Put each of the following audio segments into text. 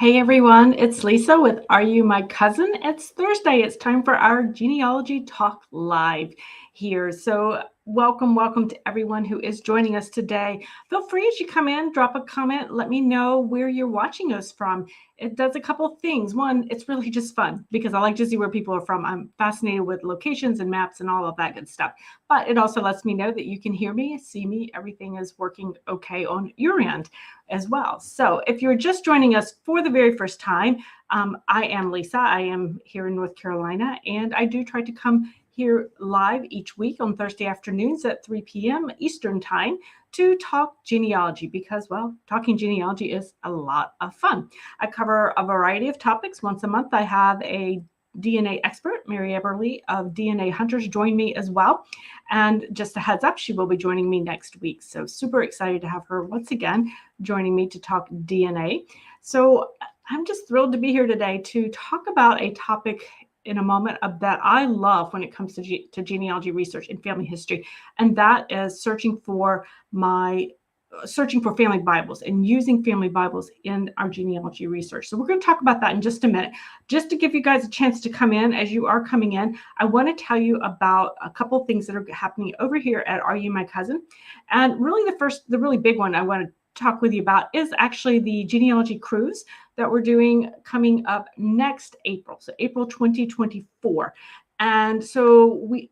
Hey everyone, it's Lisa with Are You My Cousin? It's Thursday. It's time for our Genealogy Talk Live here. So welcome to everyone who is joining us today. Feel free as you come in, drop a comment, let me know where you're watching us from. It does a couple of things. One, it's really just fun because I like to see where people are from. I'm fascinated with locations and maps and all of that good stuff. But it also lets me know that you can hear me, see me, everything is working okay on your end as well. So if you're just joining us for the very first time, I am Lisa. I am here in North Carolina, and I do try to come here live each week on Thursday afternoons at 3 p.m. Eastern Time to talk genealogy because, well, talking genealogy is a lot of fun. I cover a variety of topics. Once a month, I have a DNA expert, Mary Eberly of DNA Hunters, join me as well. And just a heads up, she will be joining me next week. So super excited to have her once again joining me to talk DNA. So I'm just thrilled to be here today to talk about a topic in a moment that I love when it comes to genealogy research and family history, and that is searching for family Bibles and using family Bibles in our genealogy research. So we're going to talk about that in just a minute. Just to give you guys a chance to come in, as you are coming in, I want to tell you about a couple of things that are happening over here at Are You My Cousin? And really the really big one I want to talk with you about is actually the Genealogy Cruise that we're doing coming up next April, so April 2024. And so we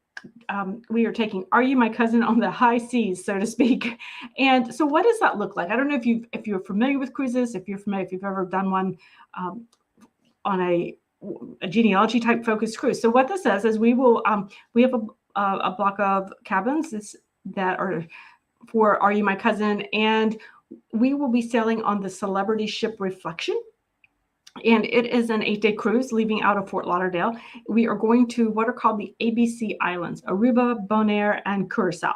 are taking Are You My Cousin on the high seas, so to speak. And so what does that look like? I don't know if you're familiar with cruises, if you've ever done one on a genealogy type focused cruise. So what this says is we have a block of cabins that are for Are You My Cousin, and we will be sailing on the Celebrity Ship Reflection. And it is an 8-day cruise leaving out of Fort Lauderdale. We are going to what are called the ABC Islands, Aruba, Bonaire, and Curacao.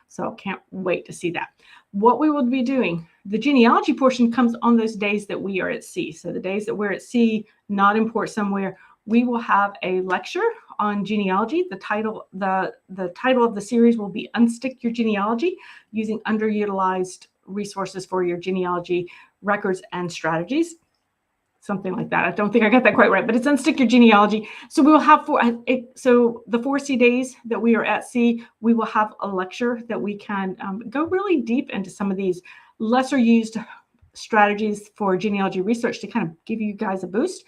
So can't wait to see that. What we will be doing, the genealogy portion comes on those days that we are at sea. So the days that we're at sea, not in port somewhere, we will have a lecture on genealogy. The title of the series will be Unstick Your Genealogy, using underutilized resources for your genealogy records and strategies. Something like that. I don't think I got that quite right, but it's Unstick Your Genealogy. So we will have the 4 sea days that we are at sea, we will have a lecture that we can go really deep into some of these lesser used strategies for genealogy research to kind of give you guys a boost,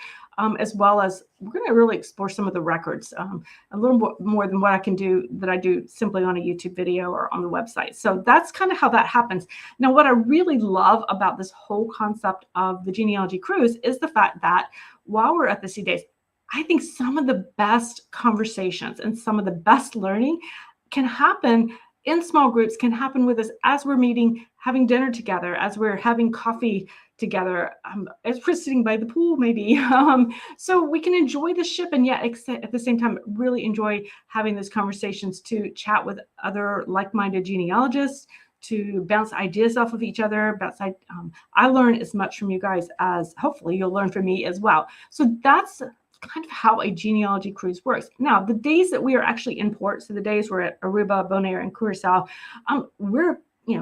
as well as we're going to really explore some of the records a little more than what I do simply on a YouTube video or on the website. So that's kind of how that happens. Now, what I really love about this whole concept of the genealogy cruise is the fact that while we're at the sea days, I think some of the best conversations and some of the best learning can happen in small groups, can happen with us as we're meeting, having dinner together, as we're having coffee together, as we're sitting by the pool, maybe. So we can enjoy the ship and yet at the same time really enjoy having those conversations, to chat with other like-minded genealogists, to bounce ideas off of each other. I learn as much from you guys as hopefully you'll learn from me as well. So that's kind of how a genealogy cruise works. Now, the days that we are actually in port, so the days we're at Aruba, Bonaire, and Curacao,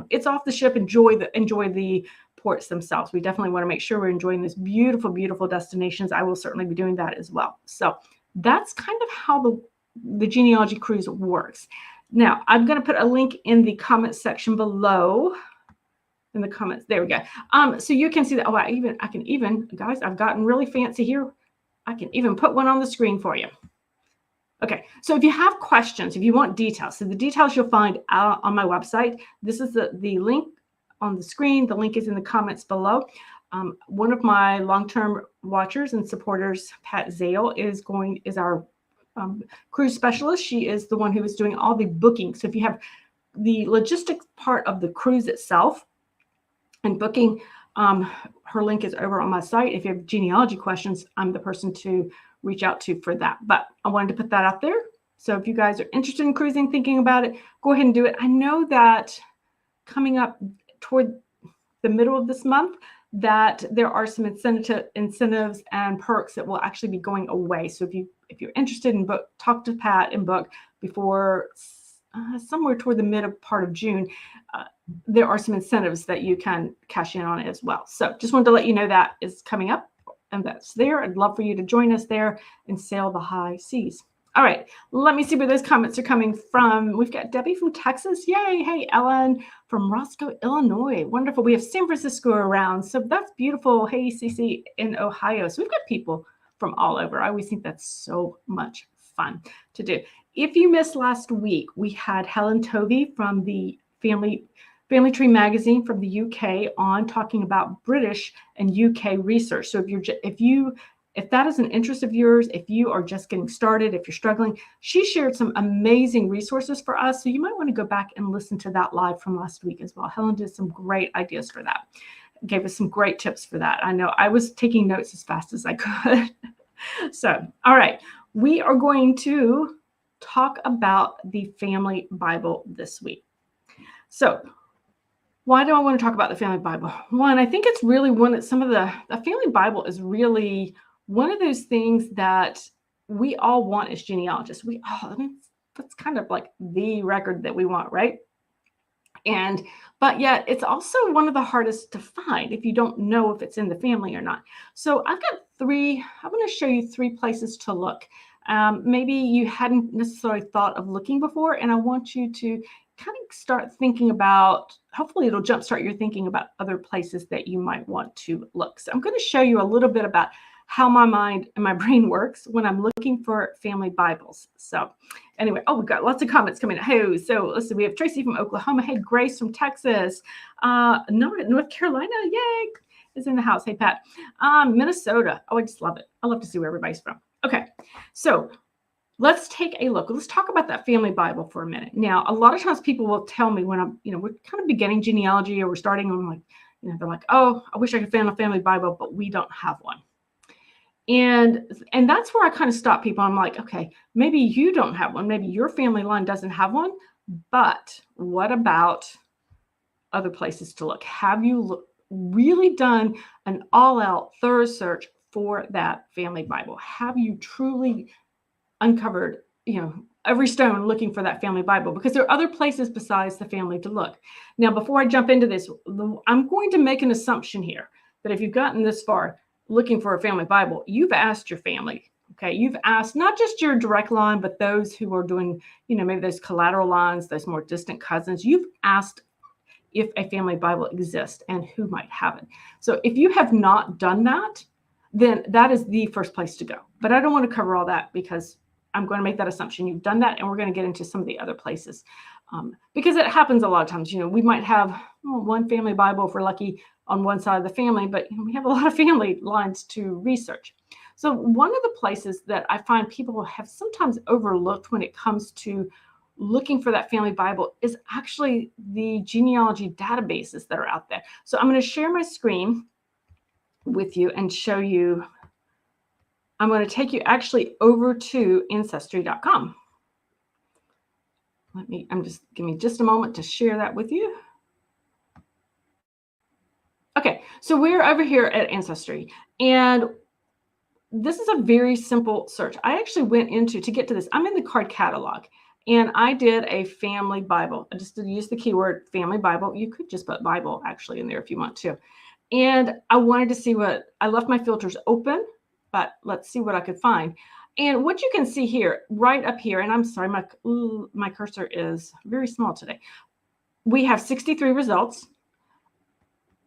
it's off the ship. Enjoy the ports themselves. We definitely want to make sure we're enjoying this beautiful, beautiful destinations. I will certainly be doing that as well. So that's kind of how the genealogy cruise works. Now, I'm going to put a link in the comments section below. In the comments, there we go. So you can see that. I can even, guys, I've gotten really fancy here. I can even put one on the screen for you. Okay, so if you have questions, if you want details, so the details you'll find out on my website. This is the link on the screen. The link is in the comments below. One of my long-term watchers and supporters, Pat Zale, is our cruise specialist. She is the one who is doing all the booking. So if you have the logistics part of the cruise itself and booking, her link is over on my site. If you have genealogy questions, I'm the person to reach out to for that. But I wanted to put that out there. So if you guys are interested in cruising, thinking about it, go ahead and do it. I know that coming up toward the middle of this month, that there are some incentives and perks that will actually be going away. So if you're interested in book, talk to Pat and book before somewhere toward the part of June. There are some incentives that you can cash in on as well. So just wanted to let you know that is coming up and that's there. I'd love for you to join us there and sail the high seas. All right, let me see where those comments are coming from. We've got Debbie from Texas. Yay. Hey, Ellen from Roscoe, Illinois. Wonderful. We have San Francisco around. So that's beautiful. Hey, Cece in Ohio. So we've got people from all over. I always think that's so much fun to do. If you missed last week, we had Helen Tovey from the Family Tree magazine from the UK on talking about British and UK research. So if that is an interest of yours, if you are just getting started, if you're struggling, she shared some amazing resources for us. So you might want to go back and listen to that live from last week as well. Helen did some great ideas for that, gave us some great tips for that. I know I was taking notes as fast as I could. So, all right, we are going to talk about the Family Bible this week. So why do I want to talk about the Family Bible? One, I think it's really the Family Bible is really one of those things that we all want as genealogists. That's kind of like the record that we want, right? But yet it's also one of the hardest to find if you don't know if it's in the family or not. So I'm going to show you 3 places to look. Maybe you hadn't necessarily thought of looking before, and I want you to kind of start thinking about, hopefully it'll jumpstart your thinking about other places that you might want to look. So I'm going to show you a little bit about how my mind and my brain works when I'm looking for family Bibles. So anyway, we've got lots of comments coming in. Hey, so listen, we have Tracy from Oklahoma. Hey, Grace from Texas. North Carolina, yay, is in the house. Hey, Pat. Minnesota. I just love it. I love to see where everybody's from. Okay, so let's take a look. Let's talk about that Family Bible for a minute. Now, a lot of times people will tell me when we're kind of beginning genealogy or we're starting, and I'm like, they're like, oh, I wish I could find a Family Bible, but we don't have one. And that's where I kind of stop people. I'm like, okay, maybe you don't have one. Maybe your family line doesn't have one, but what about other places to look? Have you really done an all-out thorough search for that Family Bible? Have you truly uncovered, every stone looking for that Family Bible? Because there are other places besides the family to look. Now, before I jump into this, I'm going to make an assumption here that if you've gotten this far looking for a Family Bible, you've asked your family. Okay, you've asked not just your direct line, but those who are doing, maybe those collateral lines, those more distant cousins. You've asked if a Family Bible exists and who might have it. So if you have not done that, then that is the first place to go. But I don't want to cover all that because I'm going to make that assumption you've done that, and we're going to get into some of the other places. Because it happens a lot of times. We might have one Family Bible if we're lucky on one side of the family, but we have a lot of family lines to research. So one of the places that I find people have sometimes overlooked when it comes to looking for that Family Bible is actually the genealogy databases that are out there. So I'm going to share my screen with you and show you. I'm going to take you actually over to Ancestry.com. Give me just a moment to share that with you. Okay, so we're over here at Ancestry, and this is a very simple search. I actually went to get to this. I'm in the card catalog, and I did a Family Bible. I just used the keyword Family Bible. You could just put Bible actually in there if you want to. And I wanted to see I left my filters open, but let's see what I could find. And what you can see here, right up here, and I'm sorry, my cursor is very small today. We have 63 results.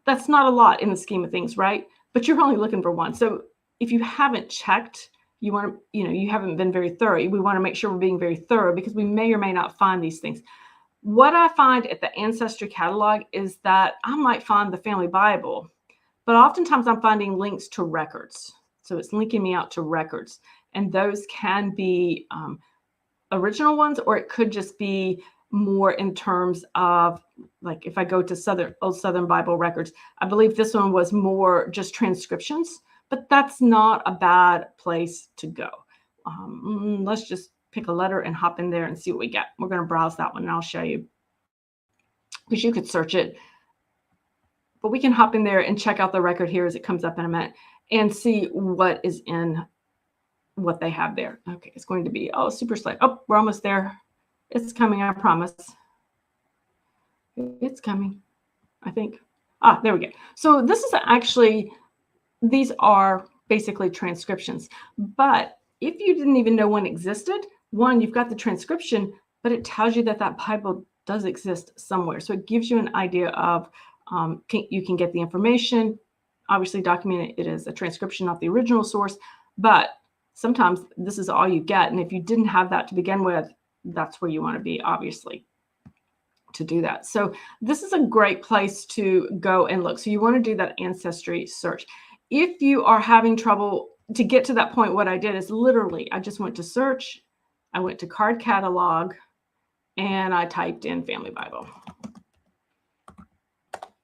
That's not a lot in the scheme of things, right? But you're only looking for one. So if you haven't checked, you haven't been very thorough. We want to make sure we're being very thorough because we may or may not find these things. What I find at the Ancestry catalog is that I might find the Family Bible, but oftentimes I'm finding links to records. So it's linking me out to records. And those can be original ones, or it could just be more in terms of, like, if I go to Old Southern Bible records, I believe this one was more just transcriptions, but that's not a bad place to go. Let's just pick a letter and hop in there and see what we get. We're going to browse that one and I'll show you, because you could search it, but we can hop in there and check out the record here as it comes up in a minute and see what is in what they have there. Okay, it's going to be, super slow. Oh, we're almost there. It's coming, I promise. It's coming, I think. There we go. So this is actually, these are basically transcriptions. But if you didn't even know one existed, one, you've got the transcription, but it tells you that that Bible does exist somewhere. So it gives you an idea of you can get the information, obviously document it as a transcription, not the original source, but sometimes this is all you get. And if you didn't have that to begin with, that's where you want to be, obviously, to do that. So this is a great place to go and look. So you want to do that Ancestry search. If you are having trouble to get to that point, what I did is literally, I just went to search, I went to card catalog, and I typed in Family Bible.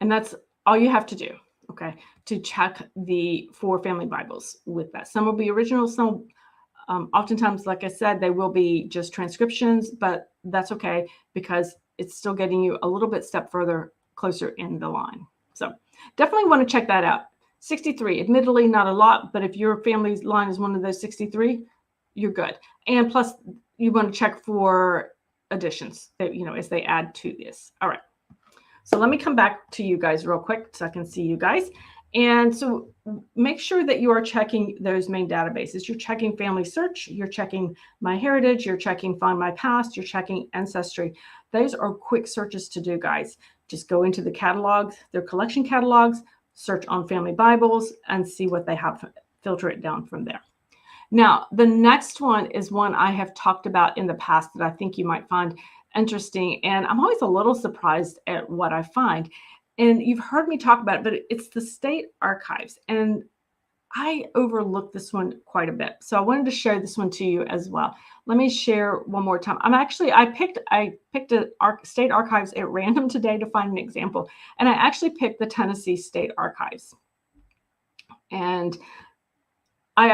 And that's all you have to do, okay, to check for Family Bibles with that. Some will be original, some oftentimes, like I said, they will be just transcriptions, but that's okay because it's still getting you a little bit step further closer in the line. So definitely want to check that out. 63, admittedly not a lot, but if your family's line is one of those 63, you're good. And plus you want to check for additions that, as they add to this. All right. So let me come back to you guys real quick so I can see you guys. And so make sure that you are checking those main databases. You're checking Family Search, you're checking MyHeritage, you're checking Find My Past, you're checking Ancestry. Those are quick searches to do, guys. Just go into the catalogs, their collection catalogs, search on Family Bibles, and see what they have. Filter it down from there. Now, the next one is one I have talked about in the past that I think you might find interesting. And I'm always a little surprised at what I find. And you've heard me talk about it, but it's the state archives. And I overlooked this one quite a bit. So I wanted to share this one to you as well. Let me share one more time. I picked a state archives at random today to find an example. And I actually picked the Tennessee State Archives. And I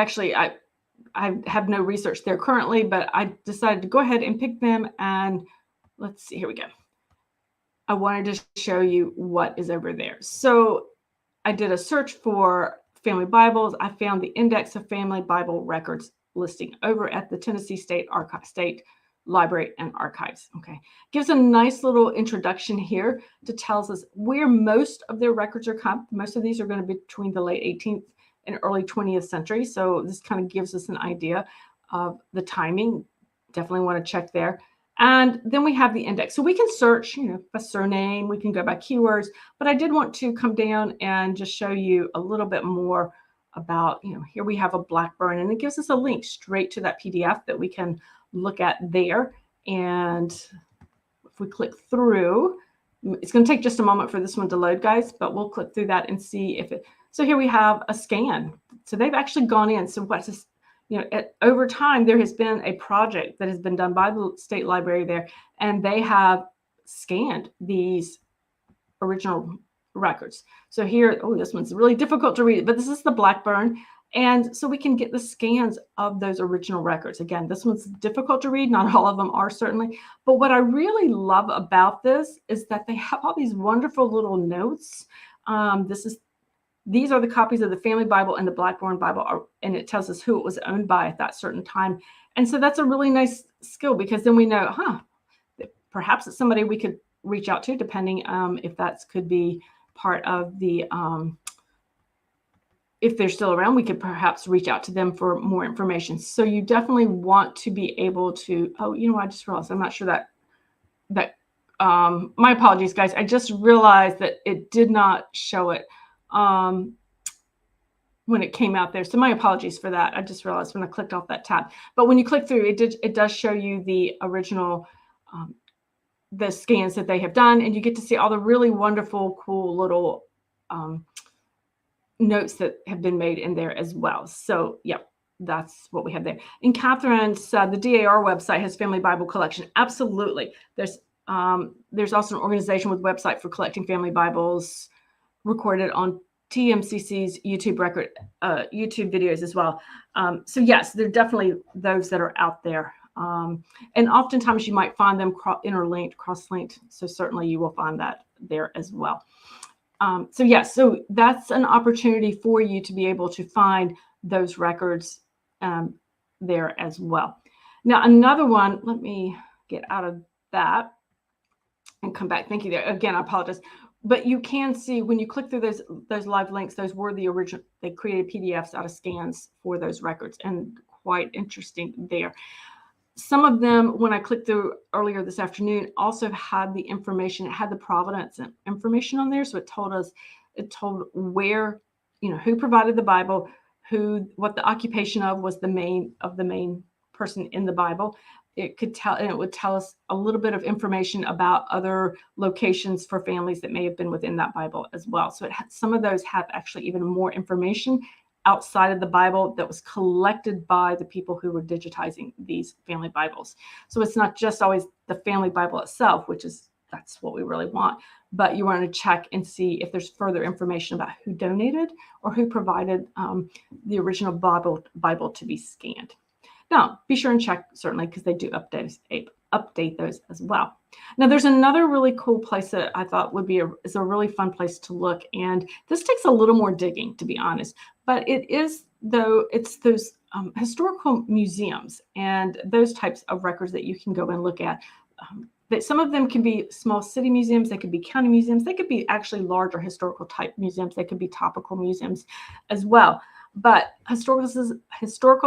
have no research there currently, but I decided to go ahead and pick them. And let's see, here we go. I wanted to show you what is over there. So I did a search for Family Bibles. I found the Index of Family Bible Records listing over at the Tennessee State Library and Archives. Okay, gives a nice little introduction here to tells us where most of their records are kept. Most of these are going to be between the late 18th and early 20th century. So this kind of gives us an idea of the timing. Definitely want to check there. And then we have the index. So we can search, a surname, we can go by keywords, but I did want to come down and just show you a little bit more about, here we have a Blackburn, and it gives us a link straight to that PDF that we can look at there. And if we click through, it's going to take just a moment for this one to load, guys, but we'll click through that and see if it, so here we have a scan. So they've actually gone in. So what's this? Over time, there has been a project that has been done by the state library there, and they have scanned these original records. So here, this one's really difficult to read, but this is the Blackburn. And so we can get the scans of those original records. Again, this one's difficult to read. Not all of them are, certainly. But what I really love about this is that they have all these wonderful little notes. These are the copies of the Family Bible and the Blackburn Bible, and it tells us who it was owned by at that certain time. And so that's a really nice skill, because then we know, perhaps it's somebody we could reach out to, depending if that could be part of the, if they're still around, we could perhaps reach out to them for more information. So you definitely want to be able to, I just realized, I'm not sure that my apologies, guys. I just realized that it did not show it when it came out there. So my apologies for that. I just realized when I clicked off that tab. But when you click through, it does show you the original, the scans that they have done, and you get to see all the really wonderful, cool little notes that have been made in there as well. So, yep, that's what we have there. And Catherine's, the DAR website has Family Bible collection. Absolutely. There's also an organization with website for collecting family Bibles, recorded on TMCC's YouTube videos as well. So yes, there are definitely those that are out there. And oftentimes you might find them interlinked, cross-linked. So certainly you will find that there as well. So yes, so that's an opportunity for you to be able to find those records there as well. Now, another one, let me get out of that and come back. Thank you there. Again, I apologize. but you can see when you click through those live links, those were the original. They created PDFs out of scans for those records, and quite interesting there. Some of them, when I clicked through earlier this afternoon, also had the information. It had the provenance information on there, so it told where, who provided the Bible, what the occupation was the main person in the Bible. It could tell, and it would tell us a little bit of information about other locations for families that may have been within that Bible as well. So some of those have actually even more information outside of the Bible that was collected by the people who were digitizing these family Bibles. So it's not just always the family Bible itself, that's what we really want, but you want to check and see if there's further information about who donated or who provided the original Bible to be scanned. Now, be sure and check, certainly, because they do update those as well. Now, there's another really cool place that I thought is a really fun place to look, and this takes a little more digging, to be honest, but it's those historical museums and those types of records that you can go and look at. That some of them can be small city museums, they could be county museums, they could be actually larger historical type museums, they could be topical museums as well. But historical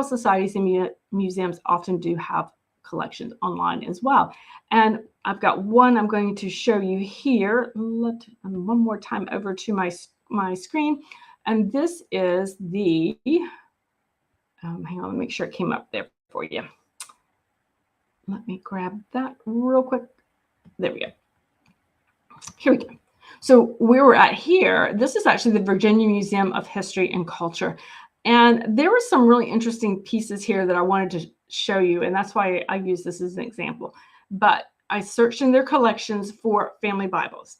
societies and museums often do have collections online as well. And I've got one I'm going to show you here. One more time over to my screen. And this is the, hang on, let me make sure it came up there for you. Let me grab that real quick. There we go. Here we go. So where we're at here, this is actually the Virginia Museum of History and Culture. And there were some really interesting pieces here that I wanted to show you, and that's why I use this as an example. But I searched in their collections for family Bibles.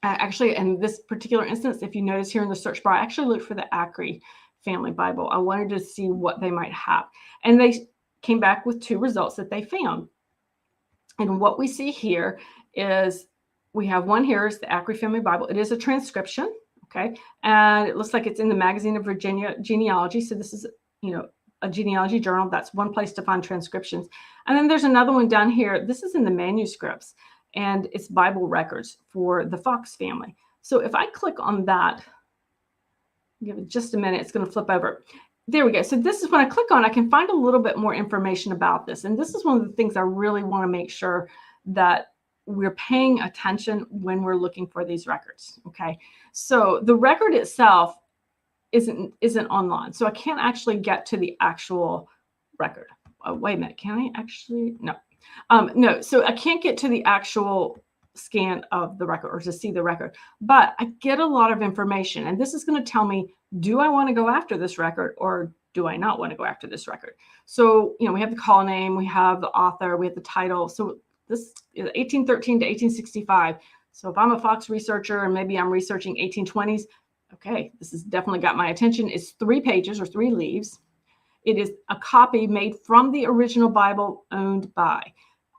Actually, in this particular instance, if you notice here in the search bar, I actually looked for the Ancestry family Bible. I wanted to see what they might have. And they came back with two results that they found. And what we see here is we have one here is the Ancestry family Bible. It is a transcription, okay? And it looks like it's in the Magazine of Virginia Genealogy. So this is, a genealogy journal. That's one place to find transcriptions. And then there's another one down here. This is in the manuscripts, and it's Bible records for the Fox family. So if I click on that, give it just a minute, it's going to flip over. There we go. So this is when I click on, I can find a little bit more information about this. And this is one of the things I really want to make sure that we're paying attention when we're looking for these records. Okay. So the record itself isn't online. So I can't actually get to the actual record. Oh, wait a minute. Can I actually? No. No. So I can't get to the actual scan of the record or to see the record, but I get a lot of information. And this is going to tell me, do I want to go after this record or do I not want to go after this record? So, we have the call name, we have the author, we have the title. So this is 1813 to 1865. So if I'm a Fox researcher and maybe I'm researching 1820s, okay, this has definitely got my attention. It's 3 pages or 3 leaves. It is a copy made from the original Bible owned by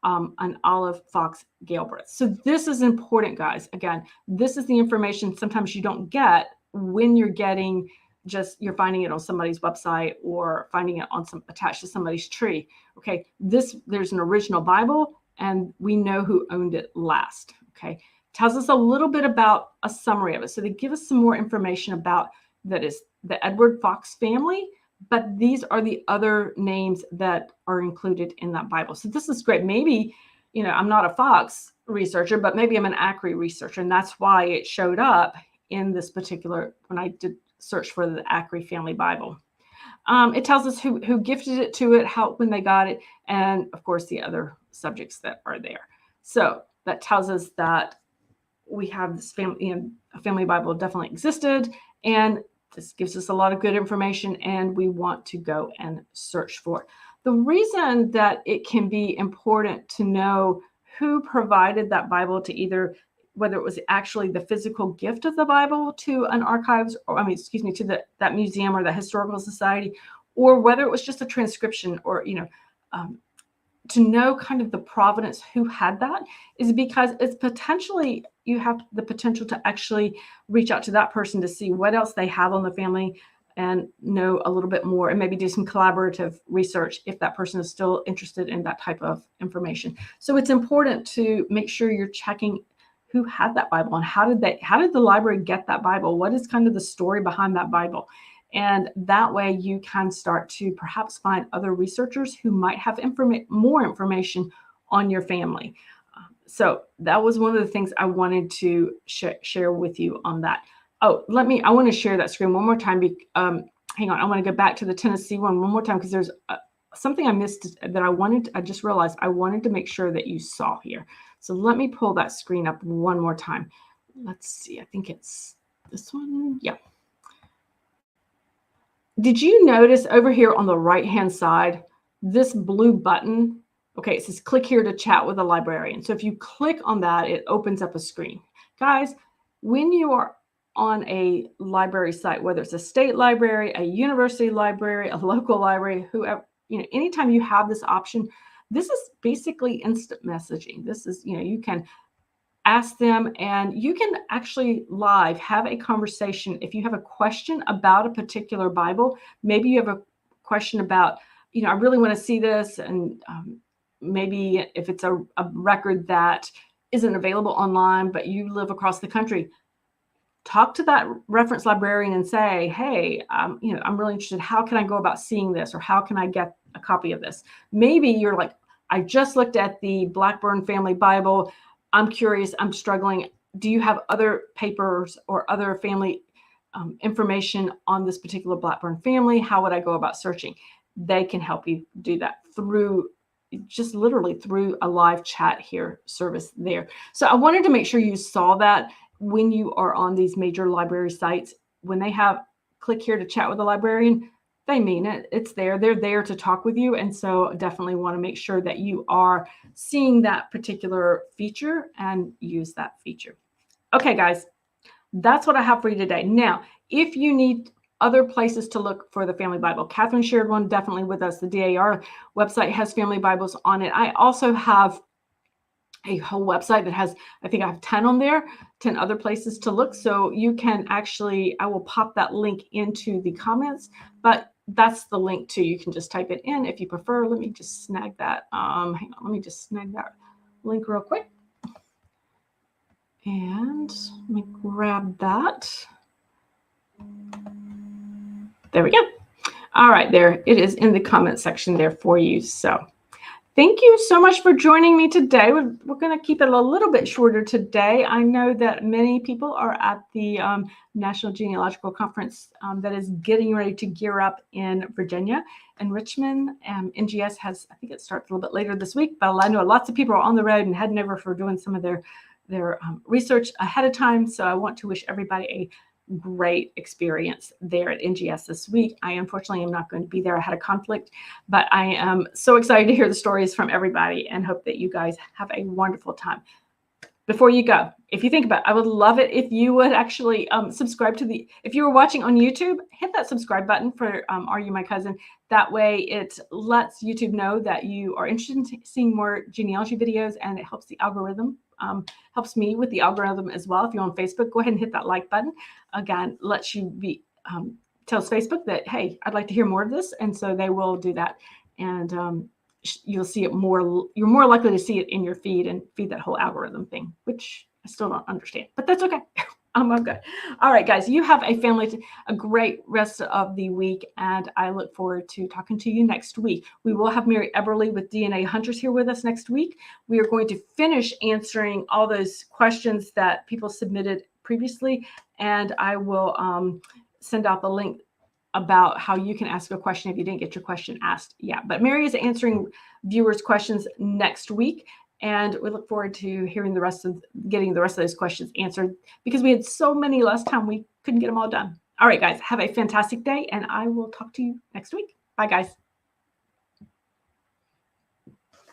an Olive Fox Galbraith. So this is important, guys. Again, this is the information sometimes you don't get when you're you're finding it on somebody's website or finding it on attached to somebody's tree. Okay, there's an original Bible and we know who owned it last. Okay, tells us a little bit about a summary of it. So they give us some more information about that is the Edward Fox family, but these are the other names that are included in that Bible. So this is great. Maybe, I'm not a Fox researcher, but maybe I'm an Ancestry researcher. And that's why it showed up in this particular, when I did search for the Ancestry family Bible. It tells us who gifted it to it, when they got it, and of course the other subjects that are there. So that tells us that we have this family, a family Bible definitely existed, and this gives us a lot of good information, and we want to go and search for it. The reason that it can be important to know who provided that Bible to whether it was actually the physical gift of the Bible to an archives, to that museum or the historical society, or whether it was just a transcription or, to know kind of the provenance who had that is because it's potentially, you have the potential to actually reach out to that person to see what else they have on the family and know a little bit more and maybe do some collaborative research if that person is still interested in that type of information. So it's important to make sure you're checking who had that Bible and how did the library get that Bible? What is kind of the story behind that Bible? And that way you can start to perhaps find other researchers who might have more information on your family. So that was one of the things I wanted to share with you on that. Oh, I want to share that screen one more time. Hang on, I want to go back to the Tennessee one more time because there's something I missed that I just realized I wanted to make sure that you saw here. So let me pull that screen up one more time. Let's see, I think it's this one. Yeah. Did you notice over here on the right-hand side, this blue button? Okay, it says click here to chat with a librarian. So if you click on that, it opens up a screen. Guys, when you are on a library site, whether it's a state library, a university library, a local library, whoever, anytime you have this option, this is basically instant messaging. This is, you can ask them and you can actually live have a conversation. If you have a question about a particular Bible, maybe you have a question about, I really want to see this. And maybe if it's a record that isn't available online, but you live across the country, talk to that reference librarian and say, hey, I'm really interested. How can I go about seeing this? Or how can I get a copy of this? Maybe you're like, I just looked at the Blackburn Family Bible. I'm curious, I'm struggling. Do you have other papers or other family information on this particular Blackburn family? How would I go about searching? They can help you do that just literally through a live chat here service there. So I wanted to make sure you saw that when you are on these major library sites, when they have click here to chat with a librarian, they mean it. It's there. They're there to talk with you. And so definitely want to make sure that you are seeing that particular feature and use that feature. Okay, guys, that's what I have for you today. Now, if you need other places to look for the Family Bible, Catherine shared one definitely with us. The DAR website has Family Bibles on it. I also have a whole website that has, I think I have 10 on there, 10 other places to look. So you can actually, I will pop that link into the comments, but that's the link too. You can just type it in if you prefer. Let me just snag that. Hang on, let me just snag that link real quick. And let me grab that. There we go. All right, there it is in the comment section there for you. So thank you so much for joining me today. We're going to keep it a little bit shorter today. I know that many people are at the National Genealogical Conference that is getting ready to gear up in Virginia and Richmond. NGS has, I think it starts a little bit later this week, but I know lots of people are on the road and heading over for doing some of their research ahead of time. So I want to wish everybody a great experience there at NGS this week. I unfortunately am not going to be there. I had a conflict, but I am so excited to hear the stories from everybody and hope that you guys have a wonderful time. Before you go, if you think about it, I would love it if you would actually subscribe to if you were watching on YouTube, hit that subscribe button for Are You My Cousin? That way it lets YouTube know that you are interested in seeing more genealogy videos, and it helps the algorithm, helps me with the algorithm as well. If you're on Facebook, go ahead and hit that like button. Again, lets you tells Facebook that, hey, I'd like to hear more of this. And so they will do that. And you'll see it more, you're more likely to see it in your feed and feed that whole algorithm thing, which I still don't understand, but that's okay. I'm good. All right, guys, you have a great rest of the week, and I look forward to talking to you next week. We will have Mary Eberly with DNA Hunters here with us next week. We are going to finish answering all those questions that people submitted previously, and I will send out the link about how you can ask a question if you didn't get your question asked yet. But Mary is answering viewers' questions next week, and we look forward to hearing getting the rest of those questions answered, because we had so many last time we couldn't get them all done. All right, guys, have a fantastic day, and I will talk to you next week. Bye, guys.